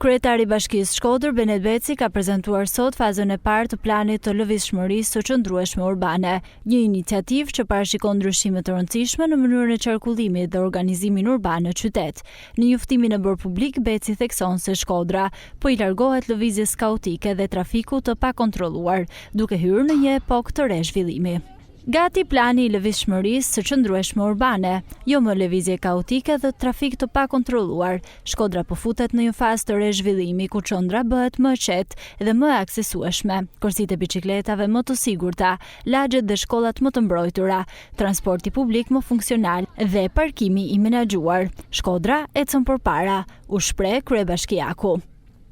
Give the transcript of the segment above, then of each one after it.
Kryetari i Bashkisë Shkodër Benet Beci ka prezantuar sot fazën e parë të planit të lëvizshmërisë së qëndrueshme urbane, një iniciativë që parashikon ndryshime të rëndësishme në mënyrën e qarkullimit dhe organizimin urban në qytet. Në njoftimin e bërë publik, Beci thekson se Shkodra po i largohet lëvizjes kaotike dhe trafiku të pakontrolluar, duke hyrë në një epokë të re zhvillimi. Gati plani i lëvizshmërisë së qëndrueshme urbane, jo më lëvizje kaotike dhe trafik të pakontrolluar. Shkodra po futet në një fazë të re zhvillimi ku qendra bëhet më e qetë dhe më e aksesueshme, korsitë e biçikletave më të sigurta, lagjet dhe shkollat më të mbrojtura, transporti publik më funksional dhe parkimi i menaxhuar. Shkodra ecën përpara, u shpreh kryebashkiaku.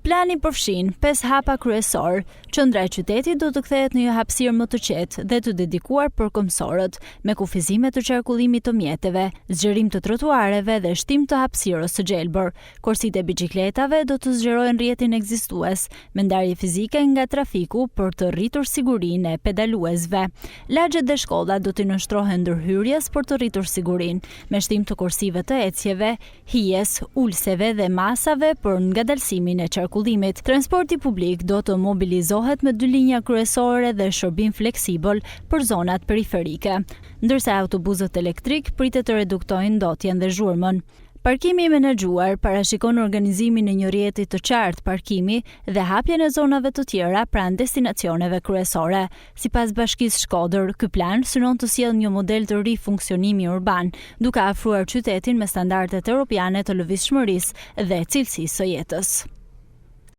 Plani përfshin 5 hapa kryesor. Qendra e qytetit do të kthehet në një hapësirë më të qetë dhe të dedikuar për kombësorët, me kufizime të qarkullimit të mjeteve, zgjerim të trotuareve dhe shtim të hapësirës së gjelbër. Korsitë e biçikletave do të zgjerojnë rrjetin ekzistues, me ndarje fizike nga trafiku për të rritur sigurinë e pedaluesve. Lagjet dhe shkollat do të nënshtrohen ndërhyrjes për të rritur sigurinë, me shtim të kursive të ecjeve, hijes, ulseve dhe masave për ngadalësimin e qarkullimit. Transporti publik do të mobilizohet me 2 linja kryesore dhe shërbim fleksibël për zonat periferike, ndërsa autobusët elektrik pritet të reduktojnë ndotjen dhe zhurmën. Parkimi i menaxhuar parashikon organizimin e një rrjeti të qartë parkimi dhe hapjen e zonave të tjera pranë destinacioneve kryesore. Sipas Bashkisë Shkodër, ky plan synon të sjellë një model të ri funksionimi urban, duke afruar qytetin me standardet europiane të lëvizshmërisë dhe cilësisë së jetës.